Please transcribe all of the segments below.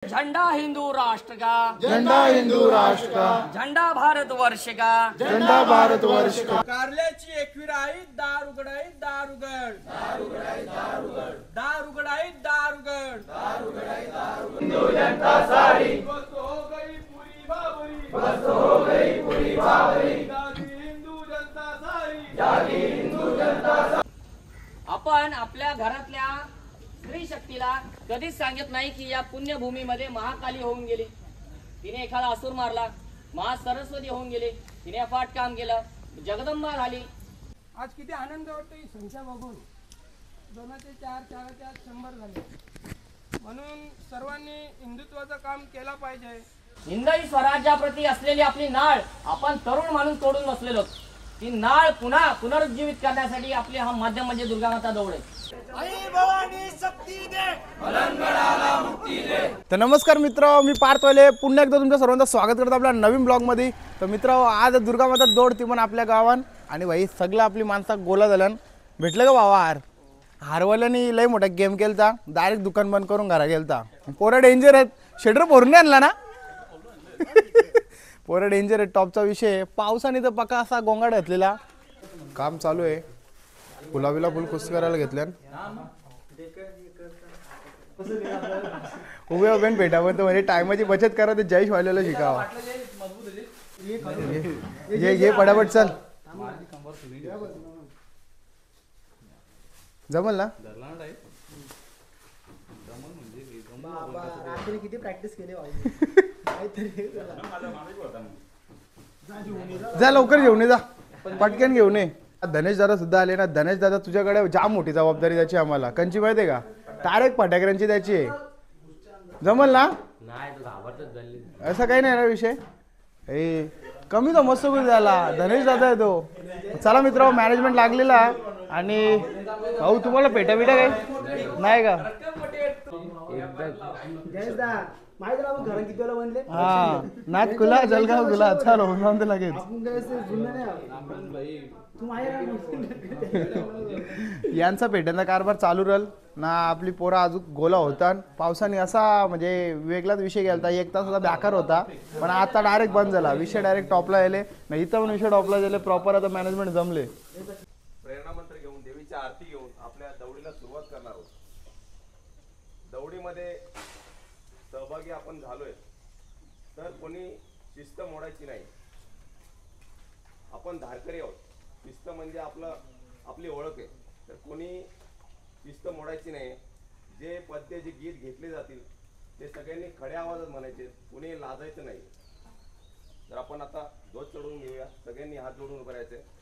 झंडा हिंदू राष्ट्र का, झंडा हिंदू राष्ट्र का, झंडा भारत वर्ष का, झंडा भारत वर्ष का। कारल्याची एकविराई दार उघडाई दार उघड, दार उघडाई दार उघड, दार उघडाई दार उघड, दार उघडाई दार उघड। हिंदू जनता सारी बस हो गई पूरी बाबरी, बस हो गई पूरी बाबरी। जागी हिंदू जनता सारी, जागी हिंदू जनता सारी। आपण आपल्या घरातल्या स्त्री शक्तीला कधीच सांगत नाही की या पुण्यभूमीमध्ये महाकाली होऊन गेली, तिने एखादा असुर मारला, महासरस्वती होऊन गेली, तिने अफाट काम केलं, जगदंबा झाली। आज किती आनंद वाटतो ही संख्या बघून, 2चे 4, 4चे 8, 100 झाले। म्हणून सर्वांनी हिंदुत्वाचं काम केलं पाहिजे। हिंदवी स्वराज्याप्रती असलेली आपली नाळ आपण तरुण माणूस तोडून बसलेलो, ती नाळ पुन्हा पुनरुज्जीवित करण्यासाठी आपले हा माध्यम म्हणजे दुर्गा माता दौड आहे। तर नमस्कार मित्र, मी पार्थवाले पुन्हा एकदा तुमच्या सर्वांचं स्वागत करतो आपल्या नवीन ब्लॉग मध्ये। तर मित्र, आज दुर्गा माता दौड ती पण आपल्या गावान आणि भाई सगळं आपली माणसं गोला झाल्यान भेटलं का भावा। हारवाल्यानी लय मोठा गेम केलता, डायरेक्ट दुकान बंद करून घरा गेलता। पोरं डेंजर आहेत, शेटर भरून आणला ना पोरं डेंजर आहेत। टॉपचा विषय पावसाने तर पक्का असा गोंगाट घातलेला, काम चालू आहे। गुलाबीला फुल कुस्ती करायला घेतल्यान उभे उभे भेटा पण म्हणजे टायमाची बचत करा, ते जयश व्हायला शिकावा। ये पटापट चल, जमल ना। किती प्रॅक्टिस केली जा लवकर घेऊन ये, जा पटकन घेऊन ये। धनेश दादा सुद्धा आले ना। धनेश दादा तुझ्याकडे जाम मोठी जबाबदारी द्यायची आम्हाला, कंची माहिती आहे का, डायरेक्ट फटाक्यांची द्यायची आहे। जमल ना? असं काही नाही ना विषय, ए कमी तो मस्त करून द्यायला धनेश दादा आहे तो। चला मित्र, मॅनेजमेंट लागलेला आणि भाऊ तुम्हाला पेटा बिटा काय नाही का? घर किती वेळा बनले हा नाच खुला जलगाव गुला चल होऊन जाऊन ते लगेच। यांचा पेट्यांचा कारभार चालू राहील ना। आपली पोरं अजून गोला होता, पावसाने असा म्हणजे वेगळाच विषय गेलता, 1 तास बेकार होता, पण आता डायरेक्ट बंद झाला विषय, डायरेक्ट टॉपला गेले ना। इथं पण विषय टॉपला गेले प्रॉपर, आता मॅनेजमेंट जमले। प्रेरणा मंत्र घेऊन देवीची आरती घेऊन आपल्या दौडीला सुरुवात करणार आहोत। दौडीमध्ये सहभागी आपण झालोय तर कोणी शिस्त मोडायची नाही। आपण धारकरी आहोत, शिस्त म्हणजे आपली ओळख आहे, तर कोणी शिस्त मोडायची नाही। जे पद्य जे गीत घेतले जातील ते सगळ्यांनी खड्या आवाजात म्हणायचे, कोणी लाजायचं नाही। तर आपण आता ध्वज चढवून घेऊया, सगळ्यांनी हात जोडून उभे राहायचे।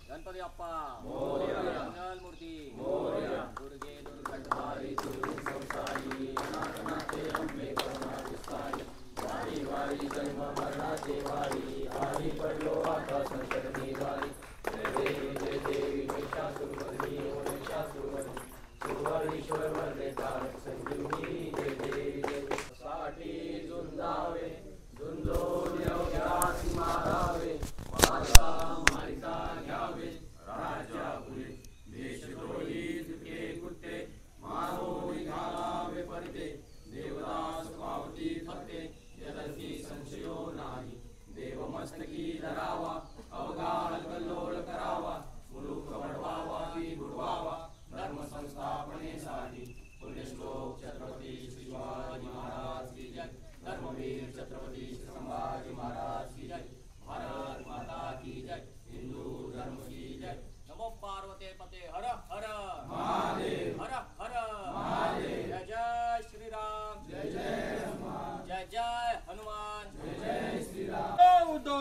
गणपती बाप्पा मोरया, मंगल मूर्ती मोरया, दुर्गे दुर्गंधकारी दुर्गे संसारी, नागनाथे अंबे करुणा विस्तारी, वारी वारी जन्म मरणाचे वारी, आरी पडलो आता संकट निवारी। जय देवी जय देवी महिषासुरमर्दिनी, ओ महिषासुरमर्दिनी, सुवर्णेश्वर वरदे तारक संजीवनी। जय देवी जय देवी साठी झुंजावे, झुंजून योग्यास मारावे, माता मारिता घ्यावे, राज्यापुढे देशद्रोही दुखे कुत्ते, मानवी घालावे परते, देवदास पावती फते, यदर्थी संशयो नाही, देवमस्तकी धरावा, अवघात कल्लोळ करावा, मुलूक वडवावा की बुडवावा, धर्म संस्थापनेसाठी पुण्यश्लोक छत्रपती शिवाजी महाराज की जय, धर्मवीर छत्रपती संभाजी महाराज की जय, भारत माता की जय, हिंदू धर्म की जय। नमो पार्वती पते हर हर महादेव, हर हर महादेव। जय जय श्री राम, जय जय हनुमान, जय जय हनुमान, जय जय श्री राम। उदो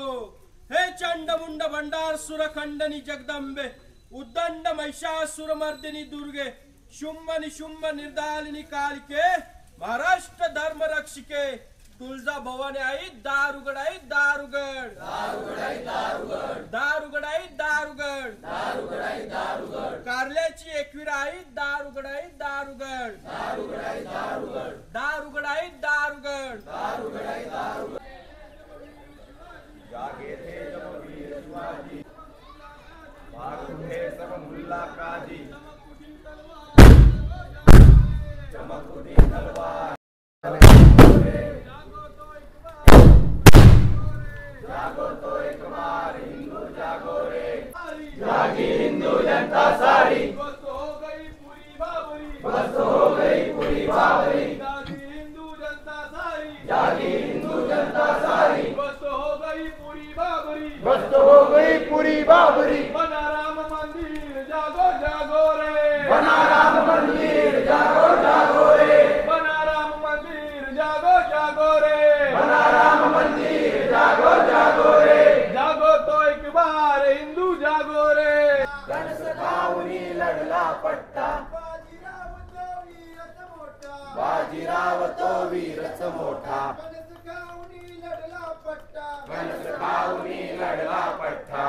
हे चंडमुंड भंडार सुरखंडनी जगदंबे, उद्दंड महिषासुरमर्दिनी दुर्गे, शुंभ निशुंभ निर्दालिनी कालिके, महाराष्ट्र धर्म रक्षिके, तुळजा भवानी आई दार उघड आई दार उघड दार उघड आई दार उघड कारल्याची एकवीर आई दार उघड आई दार उघड दार उघड आई दार उघड जागे थे जब वीर शिवाजी भाग उठे सब मुल्ला काजी चमक उठी तलवार जागो तो एक बार हिंदू जागो रे जागी हिंदू जनता सारी बस हो गई पूरी बाबरी बस हो गई पूरी बाबरी जागी हिंदू जनता सारी जागी हिंदू जनता सारी बस हो गई पूरी बाबरी बस तो हो गई पूरी बाबरी बना राम मंदिर जागो जागो रे बना राम मंदिर जागो जागो रे बना राम मंदिर जागो जागो रे बना राम मंदिर जागो जागो रे जागो तो एक बार हिंदू जागो रे सखावनी लढला पट्टा बाजीराव तो वीरच मोठा सखावनी लढला पट्टा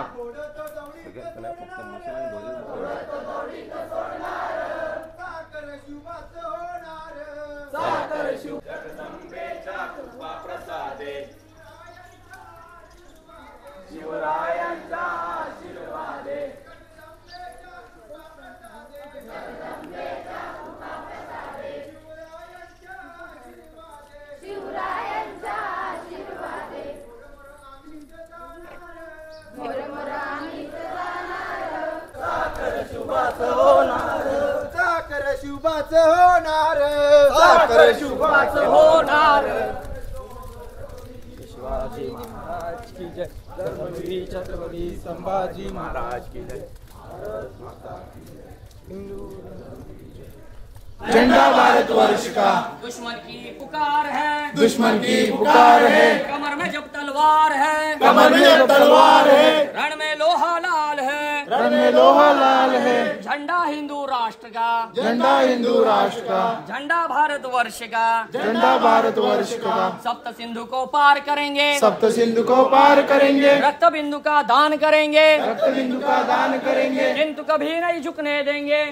जगदंबेच्या कृपा प्रसादे शिवरायांचा आशीर्वादे शिवरायांच्या आशीर्वादे साखर शुभाच होणार साखर शुभाच होणार साखर शुभाच होणार शिवाजी महाराज की जय धर्मवीर छत्रपती संभाजी महाराज की जय झंडा भारतवर्ष का दुश्मन की पुकार है दुश्मन की पुकार है कमर में जब तलवार है कमर में जब तलवार है रण में लोहा लाल है रण में लोहा लाल है झंडा हिंदू राष्ट्र का झंडा हिंदू राष्ट्र का झंडा भारतवर्ष का झंडा भारतवर्ष का सप्त सिंधु को पार करेंगे सप्त सिंधु को पार करेंगे रक्त बिंदु का दान करेंगे रक्त बिंदु का दान करेंगे किंतु कभी नहीं झुकने देंगे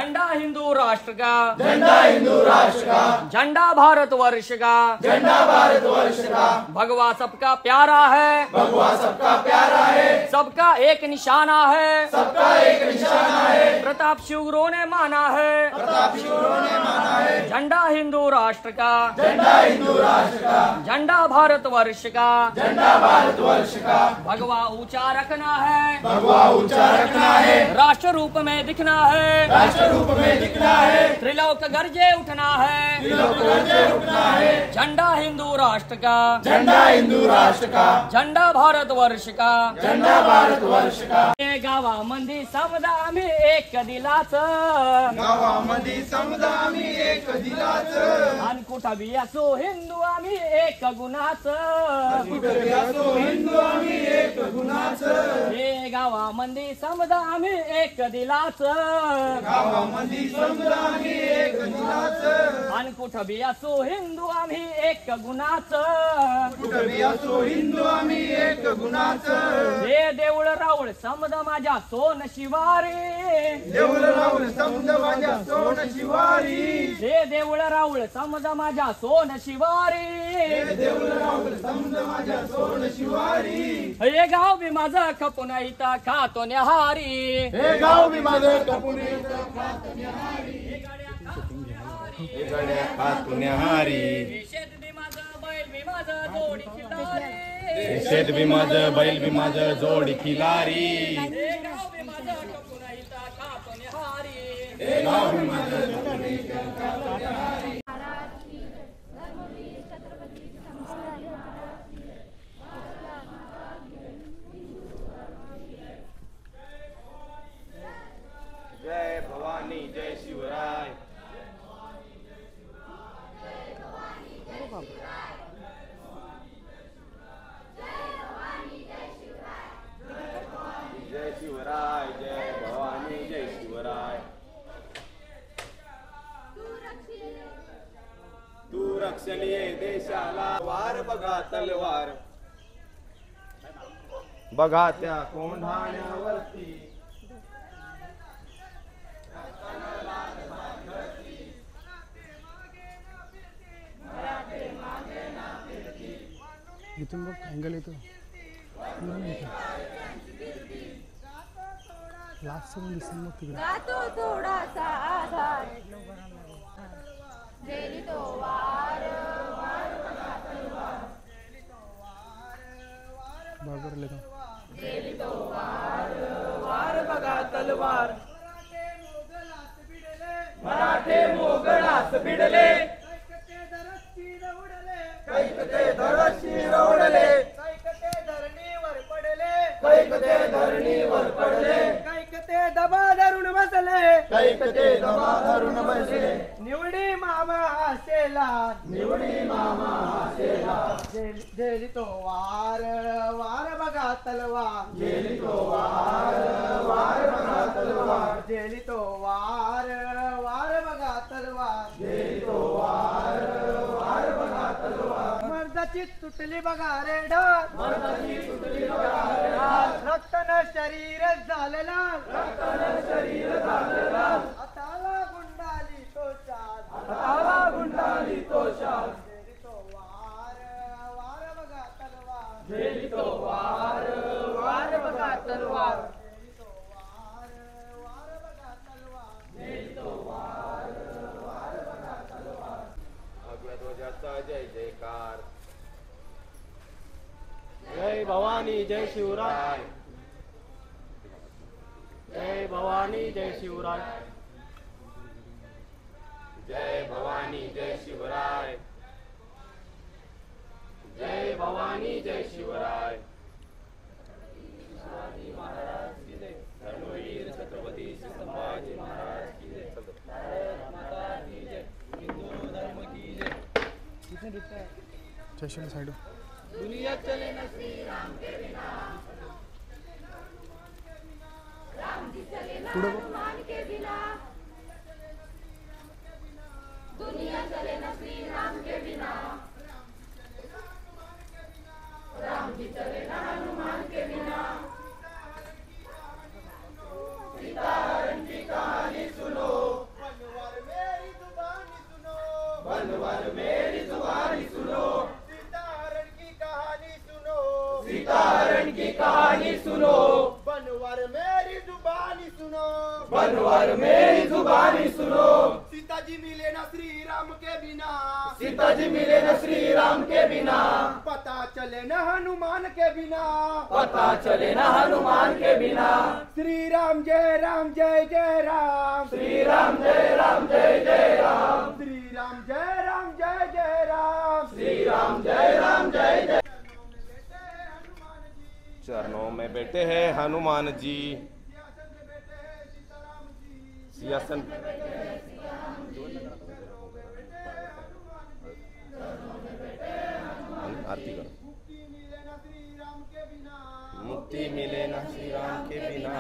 झंडा हिंदू राष्ट्र का झंडा हिंदू राष्ट्र का झंडा भारतवर्ष का झंडा भारतवर्ष का भगवा सबका प्यारा है भगवा सबका प्यारा है सबका एक निशाना है सबका एक निशाना है प्रताप शिवरों ने माना है प्रताप शिवरों ने माना है झंडा हिंदू राष्ट्र का झंडा हिंदू राष्ट्र का झंडा भारतवर्ष का झंडा भारतवर्ष का भगवा ऊंचा रखना है भगवा ऊंचा रखना है राष्ट्र रूप में दिखना है राष्ट्र रूप में दिखना है त्रिलोक गर्जे उठना है त्रिलोक गर्जे उठना है झंडा हिंदू राष्ट्र का झंडा हिंदू राष्ट्र का झंडा भारतवर्ष का झंडा भारतवर्ष का गावामध्ये समजा आम्ही एक दिलाच गावामध्ये समजा आम्ही एक दिलाच आणि कुठं बी असो हिंदू आम्ही एक गुणाच कुठे असो हिंदू आम्ही एक गुणाच हे गावामध्ये समजा आम्ही एक दिलाच गावामध्ये समजा आम्ही एक दिलाच आणि कुठं बी असो हिंदू आम्ही एक गुणाच कुठे असो हिंदू आम्ही एक गुणाच हे देऊळ राऊळ समजा माझ्या सोन शिवारी देऊळ राऊळ समजा माझ्या सोन शिवारी हे देऊळ राऊळ समजा माझ्या सोन शिवारी देऊळ राऊळ समजा माझ्या सोन शिवारी हे गाव बी माझं खपून इथं खातो न्याहारी हे गाव बी माझं कपून गड्या खातुन्याहारी शेत बी माझं बैल बी माझं जोडी खिल्लारी शेत बी माझं बैल बी माझं जोडी खिलारी हे गाव बी माझं खपून इथं खातो न्याहारी धर्मवीर छत्रपती संभाजी महाराज की जय. जय भवानी जय शिवराय जय शिवराय जय भवानी जय शिवराय तू रक्षिले रक्षणीय देशाला वार बघा तलवार बघा त्या कोंढाण्यावरती इथून बघ अँगल येतो लास्ट दिसेल मग तिकडे गातो थोडासा आधार जेली तो वार बरोबर लेखा वार बघा तलवार मराठे मोगलास भिडले कैकते धरशीर उडले कैकते धरणीवर पडले कैकते धरणीवर पडले कैकते दबा धरून बसले कैकते दबा धरून बसले निवडी मामा हासेला निवडी मामा हासेला जेली तो वार वार बघा तलवार गेली तो वार वार बघा तलवार जेली तो वार वार बघा तलवार गेली तो वार वार बघा तलवार मर्दाची तुटली बघा रे ढाल मर्दाची तुटली बघा रे ढाल रक्तन शरीर झालेला शरीर झालेला हाताला गुंडाली तो चाल हाताला गुंडाली तो शाल जेली तो वार वार बघा तलवार गेली तो वार वार बघा तलवार जेली तो वार वार बघा तलवार गेली तो वार वार बघा तलवार भगव्या ध्वजाचा जय जयकार जय भवानी जय शिवराय जय भवानी जय शिवराय जय भवानी जय शिवराय जय भवानी जय शिवराय शिवाजी महाराज की जय धर्मवीर छत्रपती संभाजी महाराज की जय भारत माता की जय हिंदू धर्म की जय स्टेशन साइड दुनिया चले न पुढे बघ मान के बिना दुनिया चले न श्री राम के बिना राम जी चले न हनुमान के बिना सीता हरण की कहानी सुनो बनवर मेरी जुबानी सुनो बनवर मेरी जुबानी सुनो सीता हरण की कहानी सुनो सीता हरण की कहानी सुनो बनवर मेरी जुबानी सुनो बनवर मेरी जुबानी सुनो सीता जी मिले ना श्री राम के बिना सीता जी मिले न श्री राम के बिना पता चले न हनुमान के बिना पता चले न हनुमान के बिना श्री राम जय जय राम श्री राम जय जय राम श्री राम जय राम श्री राम जय जय चरणों में बैठे हैं हनुमान जी सिंहासन आरती करो मुक्ति मिले ना श्री राम के बिना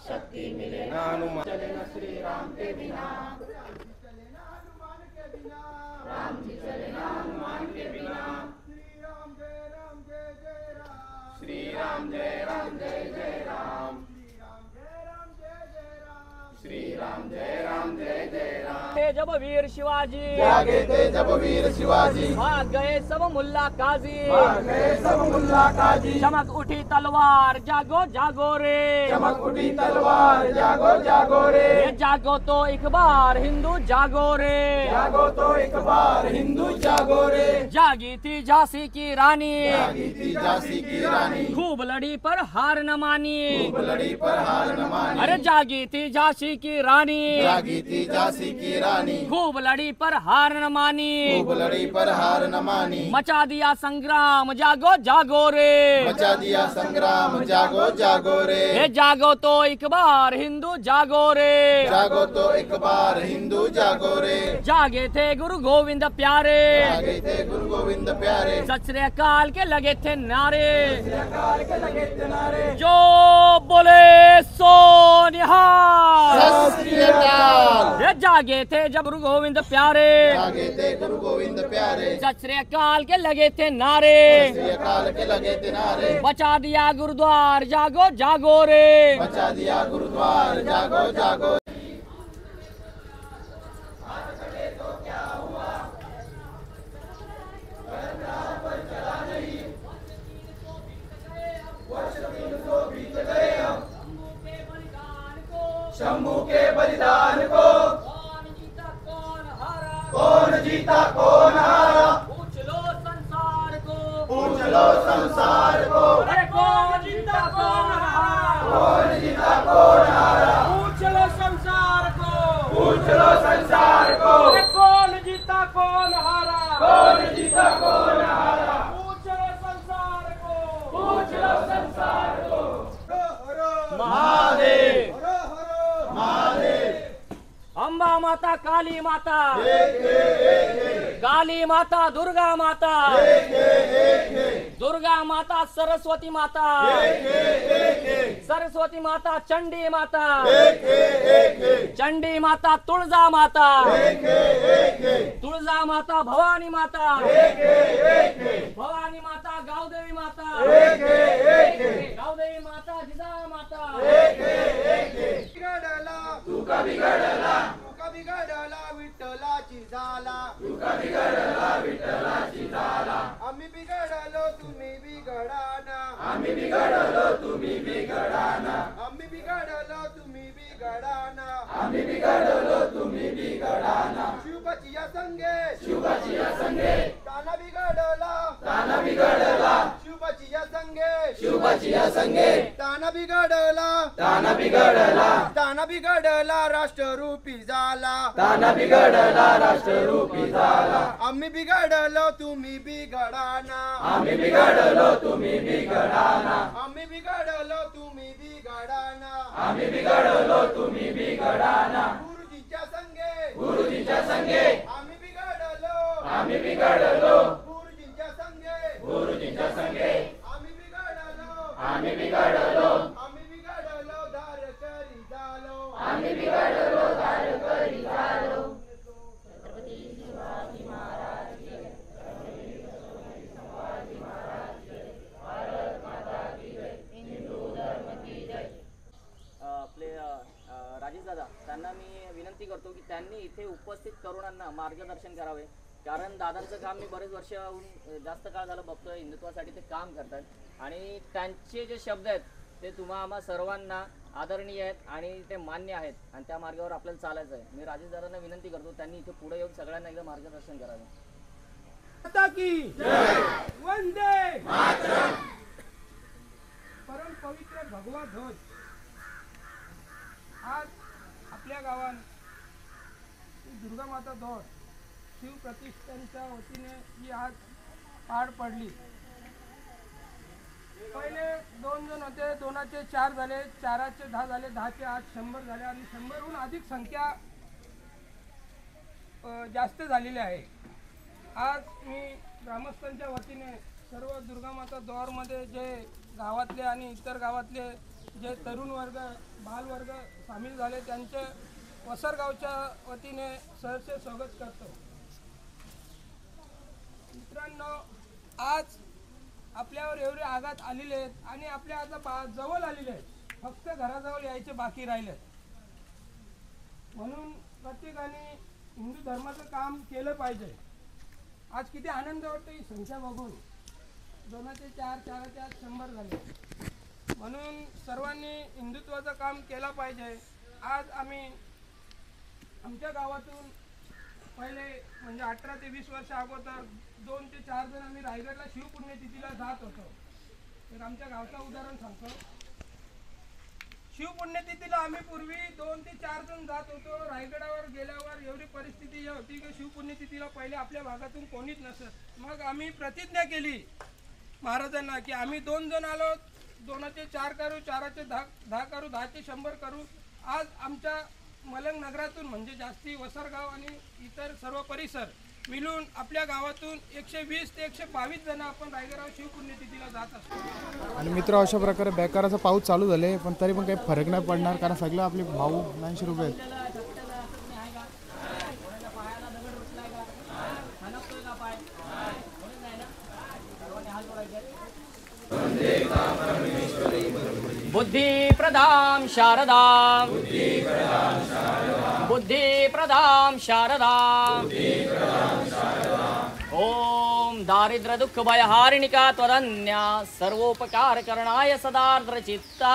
शक्ति मिले ना हनुमान चले न श्री राम के बिना राम जी चले न हनुमान के बिना श्री राम जय जय राम श्री राम जय राम जब वीर शिवाजी जागे थे जब वीर शिवाजी भाग गए सब मुल्ला काजी भाग गए सब मुल्ला काजी चमक उठी तलवार जागो जागो रे चमक उठी तलवार जागो जागो रे ये जागो तो एक बार हिंदू जागो रे जागो तो एक बार हिंदू जागो रे जागी थी झांसी की रानी जागी थी झांसी की रानी खूब लड़ी पर हार न मानी खूब लड़ी पर हार न मानी अरे जागी थी झांसी की रानी जागी थी झांसी की रानी खूब लड़ी पर हार न मानी खूब लड़ी पर हार न मानी मचा दिया संग्राम जागो जागो रे मचा दिया संग्राम जागो जागो रे ये जागो तो एक बार हिंदू जागो रे जागो तो एक बार हिंदू जागो रे जागे थे गुरु गोविंद प्यारे जागे थे गुरु गोविंद प्यारे सत श्री अकाल के लगे थे नारे काल के लगे किनारे जो बोले सो निहाल सत श्री अकाल ये जागे थे जब गुरु गोविंद प्यारे, जागे थे गुरु गोविंद प्यारे, सत श्री अकाल के लगे थे नारे, श्री अकाल के लगे थे नारे, बचा दिया गुरुद्वार जागो जागो रे, बचा दिया गुरुद्वार जागो जागो। शंभू के बलिदान को कौन जीता कौन हारा, कौन जीता कौन हारा, पूछ लो संसार को, पूछ लो संसार को, अरे कौन जीता कौन हारा, कौन जीता कौन हारा, पूछ लो संसार को, पूछ लो संसार को, अरे कौन जीता कौन हारा, कौन जीता कौन हारा, पूछ लो संसार को, पूछ लो संसार को। महादेव, महादेव अंबा माता, काली माता, काली माता, दुर्गा माता, दुर्गा माता, सरस्वती माता, सरस्वती माता, चंडी माता, चंडी माता, तुळजा माता, तुळजा माता, भवानी माता, भवानी माता, गावदेवी माता, गावदेवी माता, जिजाऊ माता, तुका बिघडला, तुका बिघडला विठ्ठलाची झाला, तुका बिघडला विठ्ठलाची झाला, आम्ही बिघडलो तुम्ही बिघडाना, आम्ही बिघडलो तुम्ही बिघडाना, आम्ही बिघडलो तुम्ही बिघडाना, आम्ही बिघडलो तुम्ही बिघडाना, शिवबाची या संगे, शिवाची या संगे, ताना बिघडला, ताना बिघडला, शिवबाची या संगे, शिवाची या संगे, ताना बिघडला, ताना बिघडला, ताना बिघडला राष्ट्ररूपी झाला, ताना बिघडला राष्ट्ररूपी झाला, आम्ही बिघडलो तुम्ही बिघडाना, आम्ही बिघडलो तुम्ही बिघडाना, आम्ही बिघडलो तुम्ही बिघडाना, आम्ही बिघडलो तुम्ही बिघडाना, गुरुजीच्या संगे, गुरुजीच्या संगे, आम्ही बिघडलो, आम्ही बिघडलो, गुरुजीच्या संगे, गुरुजीच्या संगे, आम्ही बिघडलो, आम्ही बिघडलो, आम्ही बिघडलो धारकरी झालो, आम्ही बिघडलो धारकरी झालो. आपले राजेश दादा त्यांना मी विनंती करतो की त्यांनी इथे उपस्थित तरुणांना मार्गदर्शन करावे, कारण दादांचं काम मी बरेच वर्षाहून जास्त काळ झालं बघतोय, हिंदुत्वासाठी ते काम करतात आणि त्यांचे जे शब्द आहेत ते तुम्हा आम्हा सर्वांना आदरणीय आहेत आणि ते मान्य आहेत आणि त्या मार्गावर आपल्याला चालायचं आहे. मी राजेश दादांना विनंती करतो त्यांनी इथे पुढे येऊन सगळ्यांना एकदा मार्गदर्शन करावे. माता की वंदे परम पवित्र भगवा ध्वज आज आपल्या गावात दुर्गा माता ध्वज शिव प्रतिष्ठानच्या वतीने ही आज पार पडली. पहिले 2 जण होते, 2चे 4 झाले, 4चे 10 झाले, 10चे आज 100 झाले आणि 100हून अधिक संख्या जास्त झालेली आहे. आज मी ग्रामस्थांच्या वतीने सर्व दुर्गामाता द्वारमध्ये जे गावातले आणि इतर गावातले जे तरुण वर्ग बालवर्ग सामील झाले त्यांचे वसरगावच्या वतीने सहर्ष स्वागत करतो. मित्रांनो, आज आपल्यावर एवढे आघात आलेले आहेत आणि आपल्या आता जवळ आलेले आहेत, फक्त घराजवळ यायचे बाकी राहिले. म्हणून प्रत्येकाने हिंदू धर्माचं काम केलं पाहिजे. आज किती आनंद वाटतो ही संख्या बघून, 2चे 4, 4चे आज 100 झाले. म्हणून सर्वांनी हिंदुत्वाचं काम केलं पाहिजे. आज आम्ही आमच्या गावातून पहिले म्हणजे 18 ते 20 वर्ष अगोदर 2 ते 4 जण आम्ही रायगडला शिवपुण्यतिथीला जात होतो. तर आमच्या गावचं उदाहरण सांगतो. शिवपुण्यतिथीला आम्ही पूर्वी 2 ते 4 जण जात होतो. रायगडावर गेल्यावर एवढी परिस्थिती होती की शिवपुण्यतिथीला पहिले आपल्या भागातून कोणीच नसत. मग आम्ही प्रतिज्ञा केली महाराजांना की आम्ही 2 जण आलो, 2चे 4 करू, 4चे 10 करू, 10चे 100 करू. आज आमच्या मलंग नगरातून म्हणजे जास्ती वसरगाव आणि इतर सर्व परिसर मिळून आपल्या गावातून 120 ते 122 जण आपण रायगडावर शिवपुण्यतिथीला जात असतो. आणि मित्र अशा प्रकारे बेकाराचा पाऊस चालू झाले, पण तरी पण काही फरक नाही पडणार, कारण सगळं आपले भाऊ 90 रुपये आहेत. बुद्धिप्रदां शारदां बुद्धिप्रदां शारदां ओम दारिद्र्य दुःख भयहारिणिका त्वदन्या सर्वोपकारकरणाय सदार्द्रचित्ता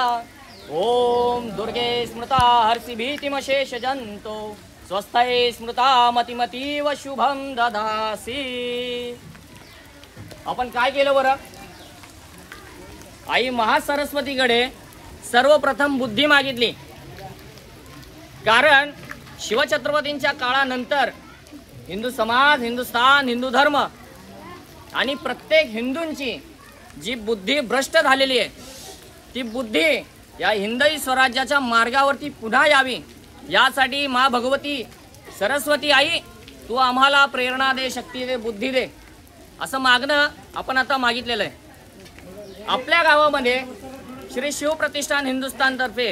ओम दुर्गे स्मृता हर्षि भीतिमशेष जंतो स्वस्थये स्मृता मतिमतीव शुभम ददासी. आपण काय केलं बरं? आई महासरस्वतीकडे सर्वप्रथम बुद्धी मागितली. कारण शिवछत्रपतींच्या काळानंतर हिंदू समाज, हिंदुस्थान, हिंदू धर्म आणि प्रत्येक हिंदूंची जी बुद्धी भ्रष्ट झालेली आहे ती बुद्धी या हिंदवी स्वराज्याच्या मार्गावरती पुन्हा यावी यासाठी मा भगवती सरस्वती आई तू आम्हाला प्रेरणा दे, शक्ती दे, बुद्धी दे असं मागणं आपण आता मागितलेलं आहे. आपल्या गावामध्ये श्री शिवप्रतिष्ठान हिंदुस्थानतर्फे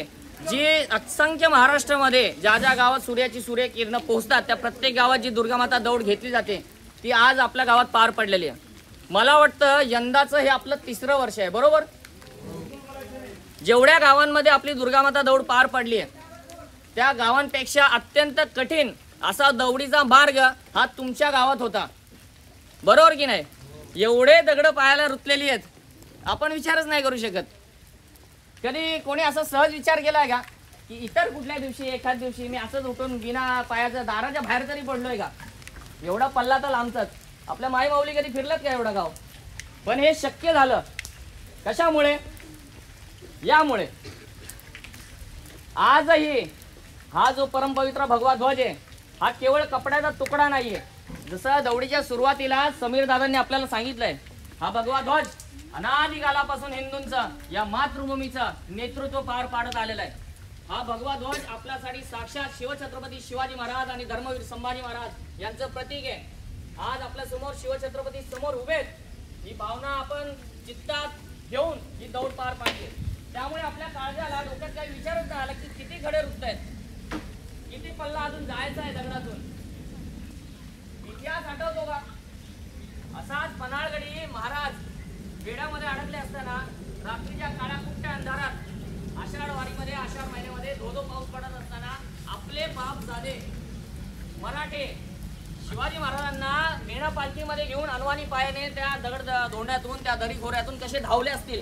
जी असंख्य महाराष्ट्रामध्ये ज्या ज्या गावात सूर्याची सूर्यकिरणं पोहोचतात त्या प्रत्येक गावात जी दुर्गामाता दौड घेतली जाते ती आज आपल्या गावात पार पडलेली आहे. मला वाटतं यंदाचं हे आपलं 3रं वर्ष आहे, बरोबर? जेवढ्या गावांमध्ये आपली दुर्गामाता दौड पार पडली आहे त्या गावांपेक्षा अत्यंत कठीण असा दौडीचा मार्ग हा तुमच्या गावात होता, बरोबर की नाही? एवढे दगड पायाला रुतलेली आहेत आपण विचारच नाही करू शकत. कधी कोणी असा सहज विचार केलाय का की इतर कुठल्या दिवशी एखाद दिवशी मी असंच उठून बिना पायाच्या दाराच्या बाहेर तरी पडलोय का? एवढा पल्ला तर लांबचाच. आपल्या माई माऊली कधी फिरलत का एवढं गाव? पण हे शक्य झालं कशामुळे? यामुळे आजही हा जो परमपवित्र भगवा ध्वज आहे हा केवळ कपड्याचा तुकडा नाहीये. जसं दौडीच्या सुरुवातीला समीर दादांनी आपल्याला सांगितलंय, हा भगवा ध्वज अनादी कालापासून हिंदूंचं या मातृभूमीचं नेतृत्व पार पाडत आलेलं आहे. हा भगवा ध्वज आपल्यासाठी साक्षात शिवछत्रपती शिवाजी महाराज आणि धर्मवीर संभाजी महाराज यांचं प्रतीक आहे. आज आपल्या समोर शिवछत्रपती समोर उभे आहेत. ही भावना आपण चित्तात घेऊन ही दौड पार पाडली. त्यामुळे आपल्या काळजाला डोक्यात काही विचारच नाही आला की किती खडे रुतत आहेत, किती पल्ला अजून जायचा आहे दगडातून. इतिहास आठवतो का? असाच पन्हाळगडी महाराज वेड्यामध्ये अडकले असताना रात्रीच्या काळ्या कुट्ट्या अंधारात आषाढ वारीमध्ये आषाढ महिन्यामध्ये धोधो पाऊस पडत असताना आपले बाप जादे मराठे शिवाजी महाराजांना मेणा पालखीमध्ये घेऊन अनवाणी पायाने त्या दगड धोंड्यातून त्या दरीखोऱ्यातून कसे धावले असतील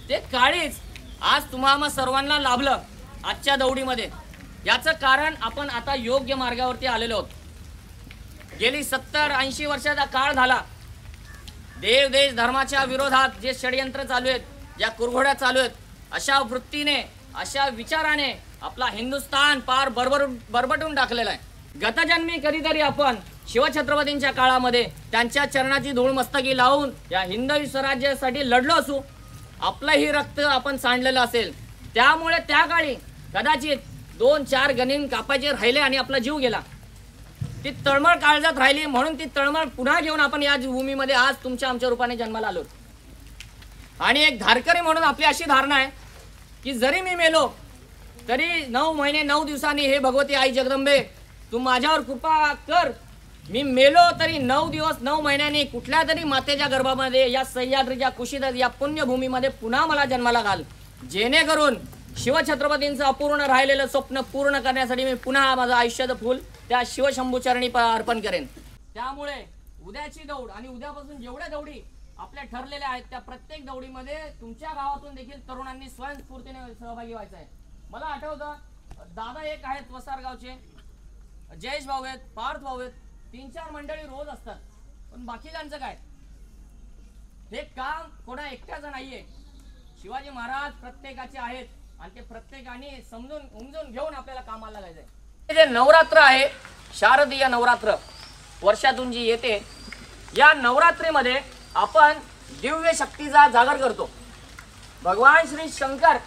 ते काळीच आज तुम्हाला सर्वांना लाभलं आजच्या दौडीमध्ये. याचं कारण आपण आता योग्य मार्गावरती आलेलो आहोत. गेली 70-80 वर्षाचा काळ झाला. देव देश धर्माच्या विरोधात जे षडयंत्र चालू आहेत, ज्या कुरघोड्या चालू आहेत, अशा वृत्तीने अशा विचाराने आपला हिंदुस्थान पार बरबटून टाकलेला आहे. गतजन्मी कधीतरी आपण शिवछत्रपतींच्या काळामध्ये त्यांच्या चरणाची धूळ मस्तकी लावून या हिंदवी स्वराज्यासाठी लढलो असू. आपलंही रक्त आपण सांडलेलं असेल. त्यामुळे त्या काळी कदाचित 2-4 गणिन कापायचे राहिले आणि आपला जीव गेला. ती तळमळ काळजात राहिली म्हणून ती तळमळ पुन्हा घेऊन आपण या भूमीमध्ये आज तुमच्या आमच्या रूपाने जन्माला आलो. आणि एक धारकरी म्हणून आपली अशी धारणा आहे की जरी मी मेलो तरी 9 महिने 9 दिवसांनी हे भगवती आई जगदंबे तू माझ्यावर कृपा कर. मी मेलो तरी 9 दिवस 9 महिन्यांनी कुठल्या तरी मातेच्या गर्भामध्ये या सह्याद्रीच्या कुशीत या पुण्यभूमीमध्ये पुन्हा मला जन्माला घाल, जेणेकरून शिवछत्रपतींचं अपूर्ण राहिलेलं स्वप्न पूर्ण करण्यासाठी मी पुन्हा माझं आयुष्याचं फूल त्या शिवशंभूचरणी अर्पण करेन. त्यामुळे उद्याची दौड आणि उद्यापासून जेवढ्या दौडी आपल्या ठरलेल्या आहेत त्या प्रत्येक दौडीमध्ये तुमच्या गावातून देखील तरुणांनी स्वयंस्फूर्तीने सहभागी व्हायचं आहे. मला आठवतं दादा एक आहेत वसारगावचे, जयेश भाऊ आहेत, पार्थ भाऊ आहेत, 3-4 मंडळी रोज असतात. पण बाकीच्यांचं काय? हे काम कोणा एकट्याचं नाहीये. शिवाजी महाराज प्रत्येकाचे आहेत आणि ते प्रत्येकाने समजून उमजून घेऊन आपल्याला कामाला लागायचंय. जे नवरात्र आहे, शारदीय नवरात्र वर्षातून जी येते, या नवरात्रीमध्ये आपण दिव्य शक्तीचा जागर करतो. भगवान श्री शंकर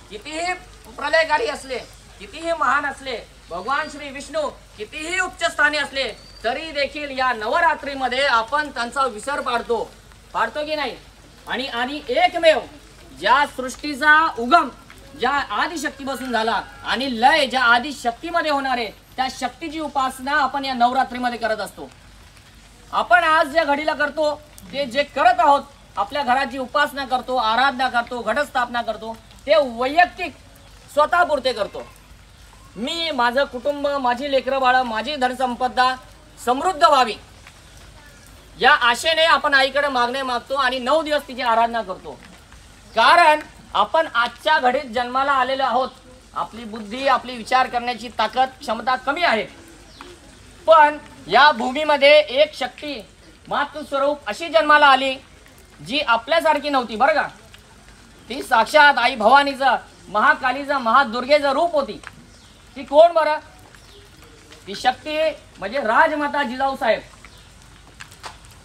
कितीही प्रलयकारी असले, कितीही महान असले, भगवान श्री विष्णू कितीही उच्च स्थानी असले तरी देखील या नवरात्रीमध्ये आपण त्यांचा विसर पाडतो की नाही? आणि एकमेव ज्या सृष्टीचा उगम ज्या आदिशक्तीपासून झाला आणि लय ज्या आदिशक्तीमध्ये होणार आहे त्या शक्तीची उपासना आपण या नवरात्रीमध्ये करत असतो. आपण आज ज्या घडीला करतो ते जे करत आहोत आपल्या घरात जी उपासना करतो, आराधना करतो, घटस्थापना करतो, ते वैयक्तिक स्वतःपुरते करतो. मी, माझं कुटुंब, माझी लेकरं बाळं, माझी धनसंपदा समृद्ध व्हावी या आशेने आपण आईकडे मागणे मागतो आणि 9 दिवस तिची आराधना करतो. कारण आपण आजच्या घडीत जन्माला आलेलो आहोत. आपली बुद्धी, आपली विचार करण्याची ताकद, क्षमता कमी आहे. पण या भूमीमध्ये एक शक्ती मातृस्वरूप अशी जन्माला आली जी आपल्यासारखी नव्हती बरं का. ती साक्षात आई भवानीचं, महाकालीचं, महादुर्गेचं रूप होती. ती कोण बरं? ती शक्ती म्हणजे राजमाता जिजाऊ साहेब.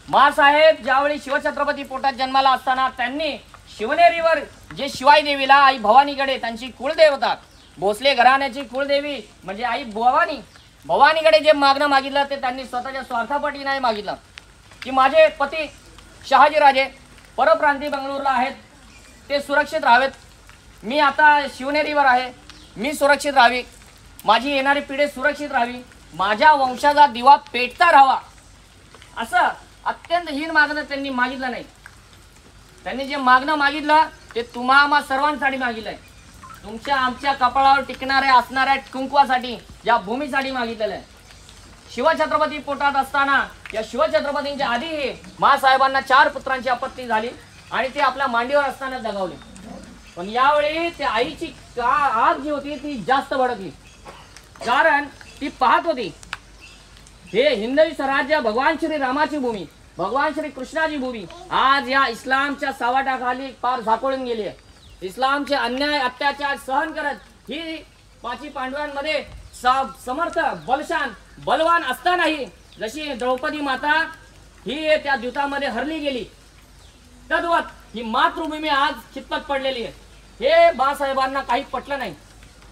मासाहेब ज्यावेळी शिवछत्रपती पोटात जन्माला असताना त्यांनी शिवनेरीवर जे शिवाई देवीला, आई भवानीकडे त्यांची कुलदेवता, भोसले घराण्याची कुलदेवी म्हणजे आई भवानी, भवानीकडे जे मागणं मागितलं ते त्यांनी स्वतःच्या स्वार्थापोटी नाही मागितलं की माझे पती शहाजीराजे परप्रांती बंगळूरला आहेत, ते सुरक्षित राहावेत. मी आता शिवनेरीवर आहे, मी सुरक्षित राहावी, माझी येणारी पिढी सुरक्षित राहावी, माझ्या वंशाचा दिवा पेटता राहावा, असं अत्यंत हीन मागणं त्यांनी मागितलं नाही. त्यांनी जे मागणं मागितलं ते तुम्हा सर्वांसाठी मागितलंय. तुमच्या आमच्या कपाळावर टिकणाऱ्या असणाऱ्या कुंकवासाठी, या भूमीसाठी मागितलेलं आहे. शिवछत्रपती पोटात असताना या शिवछत्रपतींच्या आधीही मासाहेबांना 4 पुत्रांची आपत्ती झाली आणि ते आपल्या मांडीवर असताना जगावले. पण यावेळी त्या आईची आग जी होती ती जास्त भडकली. कारण ती पाहत होती हे हिंदवी स्वराज्य, भगवान श्री रामाची भूमी, भगवान श्री कृष्णाची भूमी आज या इस्लामच्या सावटाखाली पार झाकोळून गेली आहे. इस्लामचे अन्याय अत्याचार सहन करत ही 5 पांडवांमध्ये समर्थ, बलशान, बलवान असतानाही जशी द्रौपदी माता ही त्या द्यूतामध्ये हरली गेली, तद्वत ही मातृभूमी आज चित्पत पडलेली आहे. हे बाळासाहेबांना काही पटलं नाही.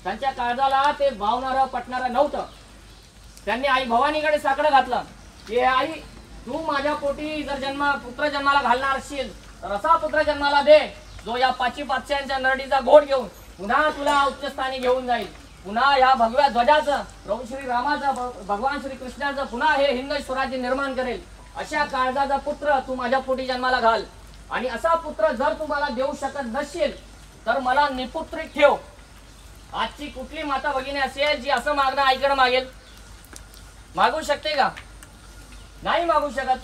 त्यांच्या काळजाला ते भावणारं पटणारं नव्हतं. त्यांनी आई भवानीकडे साकडं घातलं की आई, तू माझ्या पोटी जर पुत्र जन्माला घालणार असशील तर असा पुत्र जन्माला दे जो या 5 पाचशेंच्या नरडीचा घोड घेऊन पुन्हा तुला उच्चस्थानी घेऊन जाईल. पुन्हा या भगव्या ध्वजाचं, प्रभू श्री रामाचं, भगवान श्री कृष्णाचं पुन्हा हे हिंदवी स्वराज्य निर्माण करेल. अशा काळजाचा पुत्र तू माझ्या पोटी जन्माला घाल. आणि असा पुत्र जर तू मला देऊ शकत नसशील तर मला निपुत्रिक ठेव. आजची कुठली माता भगिनी असेल जी असं मागणं आईकडे मागेल? मागू शकते का? नाही मागू शकत.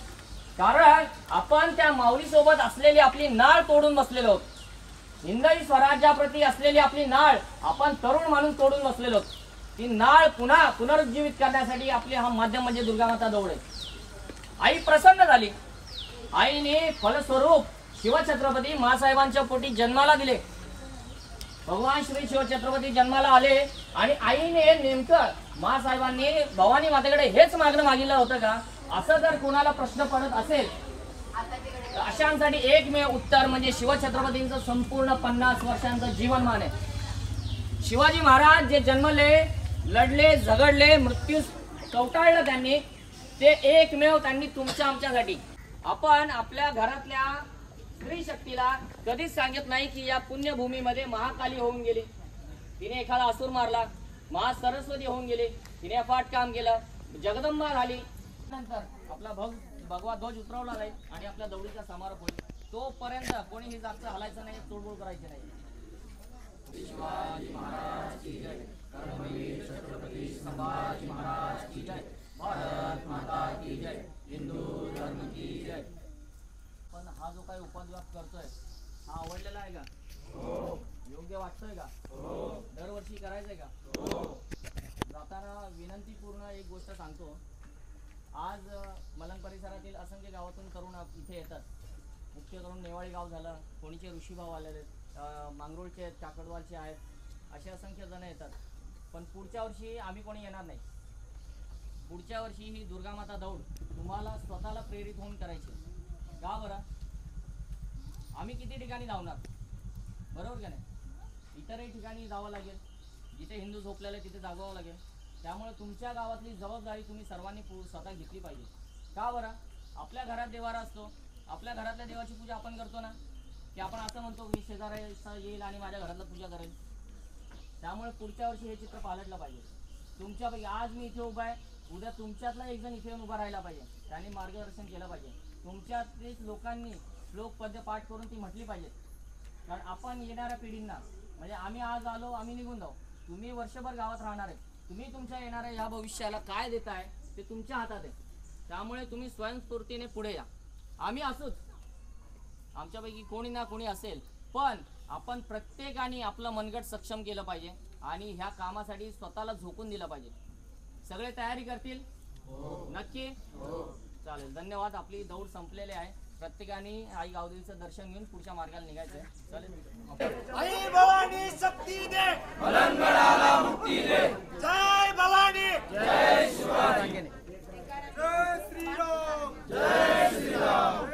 कारण आपण त्या माऊली सोबत असलेली आपली नाळ तोडून बसलेलो आहोत. हिंदवी स्वराज्याप्रती असलेली आपली नाळ आपण तरुण मानून तोडून बसलेलो आहोत. ती नाळ पुन्हा पुनरुज्जीवित करण्यासाठी आपले हा माध्यम म्हणजे दुर्गामाता दौड. आई प्रसन्न झाली. आईने फलस्वरूप शिवछत्रपती मासाहेबांच्या पोटी जन्माला दिले. भगवान श्री शिवछत्रपती जन्माला आले आणि आईने नेमकं मासाहेबांनी भवानी मातेकडे हेच मागणं मागितलं होतं का, असं जर कोणाला प्रश्न पडत असेल तर अशांसाठी एकमेव उत्तर म्हणजे शिवछत्रपतींचं संपूर्ण 50 वर्षांचं जीवनमान आहे. शिवाजी महाराज जे जन्मले, लढले, झगडले, मृत्यू कवटाळलं त्यांनी, ते एकमेव त्यांनी तुमच्या आमच्यासाठी. आपण आपल्या घरातल्या स्त्री शक्तीला कधीच सांगत नाही की या पुण्यभूमीमध्ये महाकाली होऊन गेली, तिने एखादा असुर मारला, महासरस्वती होऊन गेली, तिने अफाट काम केलं, जगदंबा झाली. नंतर आपला भगवा ध्वज उतरवला जाईल आणि आपल्या दौडीचा समारोप होईल. तोपर्यंत कोणी ही जागचं हलायचं नाही, तोडफोड करायची नाही. शिवाजी महाराज की जय, कर्मवीर छत्रपती संभाजी महाराज की जय, भारत माता की जय, हिंदू धर्म की जय. पण हा जो काही उपद्व्याप करतोय हा आवडलेला आहे का? हो. योग्य वाटतोय का? हो. दरवर्षी करायचंय का? हो. जाताना विनंतीपूर्ण एक गोष्ट सांगतो. आज मलंग परिसरातील असंख्य गावातून तरुण इथे येतात. मुख्य करून नेवाळी गाव झालं, कोणीचे ऋषीभाव आलेले आहेत, मांगरोळचे आहेत, काकडवालचे आहेत, असे असंख्य जण येतात. पण पुढच्या वर्षी आम्ही कोणी येणार नाही. पुढच्या वर्षी ही दुर्गामाता दौड तुम्हाला स्वतःला प्रेरित होऊन करायची. का बरं? आम्ही किती ठिकाणी धावणार, बरोबर का नाही? इतरही ठिकाणी जावं लागेल, जिथे हिंदू झोपलेले तिथे जागवावं लागेल. त्यामुळे तुमच्या गावातली जबाबदारी तुम्ही सर्वांनी स्वतः घेतली पाहिजे. का बरं? आपल्या घरात देवारा असतो, आपल्या घरातल्या देवाची पूजा आपण करतो ना, की आपण असं म्हणतो की शेजाऱ्याचा येईल आणि माझ्या घरातलं पूजा करेल. त्यामुळे पुढच्या वर्षी हे चित्र पालटलं पाहिजे. तुमच्यापैकी आज मी इथे उभा आहे, उद्या तुमच्यातला एक जण इथे येऊन उभा राहायला पाहिजे, त्याने मार्गदर्शन केलं पाहिजे. तुमच्यातलीच लोकांनी श्लोक पद्य पाठ करून ती म्हटली पाहिजे. कारण आपण येणाऱ्या पिढींना म्हणजे आम्ही आज आलो आम्ही निघून जाऊ, तुम्ही वर्षभर गावात राहणार आहे, तुम्ही तुमच्या येणाऱ्या ह्या भविष्याला काय देताय ते तुमच्या हातात आहे. त्यामुळे तुम्ही स्वयंस्फूर्तीने पुढे या. आम्ही असूच, आमच्यापैकी कोणी ना कोणी असेल, पण आपण प्रत्येकाने आपलं मनगट सक्षम केलं पाहिजे आणि ह्या कामासाठी स्वतःला झोकून दिलं पाहिजे. सगळे तयारी करतील? नक्की? चालेल, धन्यवाद. आपली दौड संपलेली आहे. प्रत्येकाने आई गावदेवीचं दर्शन घेऊन पुढच्या मार्गाला निघायचंय. चालेल. आई भवानी शक्ती दे, मलंगडाला मुक्ती दे. जय भवानी, जय शिवाजी, जय श्रीराम, जय श्रीराम,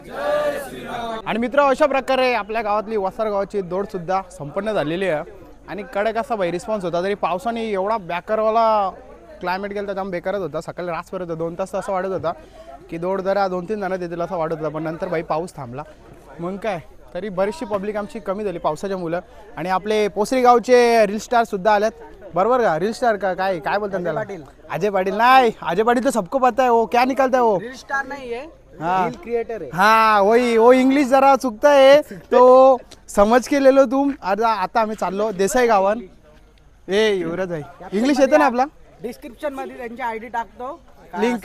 जय श्रीराम. आणि मित्र, अशा प्रकारे आपल्या गावातली वसार गावाची दौड सुद्धा संपन्न झालेली आहे. आणि कडक असा भाई रिस्पॉन्स होता. तरी पावसाने एवढा बेकारवाला क्लायमेट गेला तर जाम बेकारच होता. सकाळी रातपर्यंत 2 तास असं वाटत होता की दौड जरा 2-3 जणांना देतील असं वाटत होता. पण नंतर भाई पाऊस थांबला. मग काय, तरी बरीचशी पब्लिक आमची कमी झाली पावसाच्या मुलं. आणि आपले पोसरी गावचे रील स्टार सुद्धा आलेत, बरोबर का? रील स्टार का काय काय बोलतात त्याला? अजय पाटील. नाही, अजय पाटील तो सबको पता है, वो क्या निकलता है वो? रील स्टार नहीं है, हाँ रील क्रिएटर है. हाँ वही, वो इंग्लिश जरा चुकता है तो समज के ले लो तुम. आता आम्ही चाललो देसाई गावन. ए युवराज भाई, इंग्लिश येतं ना आपला? डिस्क्रिप्शन मध्ये त्यांची आयडी टाकतो, लिंक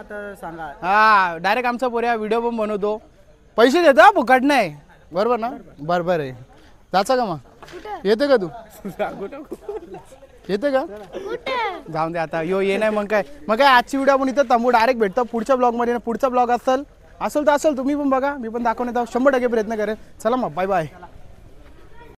तर सांगा. हा, डायरेक्ट आमचा पोऱ्या व्हिडिओ पण बनवतो, पैसे देतो, फुकट नाही, बरोबर ना? बरोबर आहे. जायचं का मग? येतं का तू? येतं का? जाऊन दे आता, ये नाही मग काय आजची व्हिडिओ आपण इथं थांबू, डायरेक्ट भेटतो पुढच्या ब्लॉगमध्ये. पुढचा ब्लॉग असेल तर तुम्ही पण बघा, मी पण दाखवण्याचा 100% प्रयत्न करेन. चला मग, बाय बाय.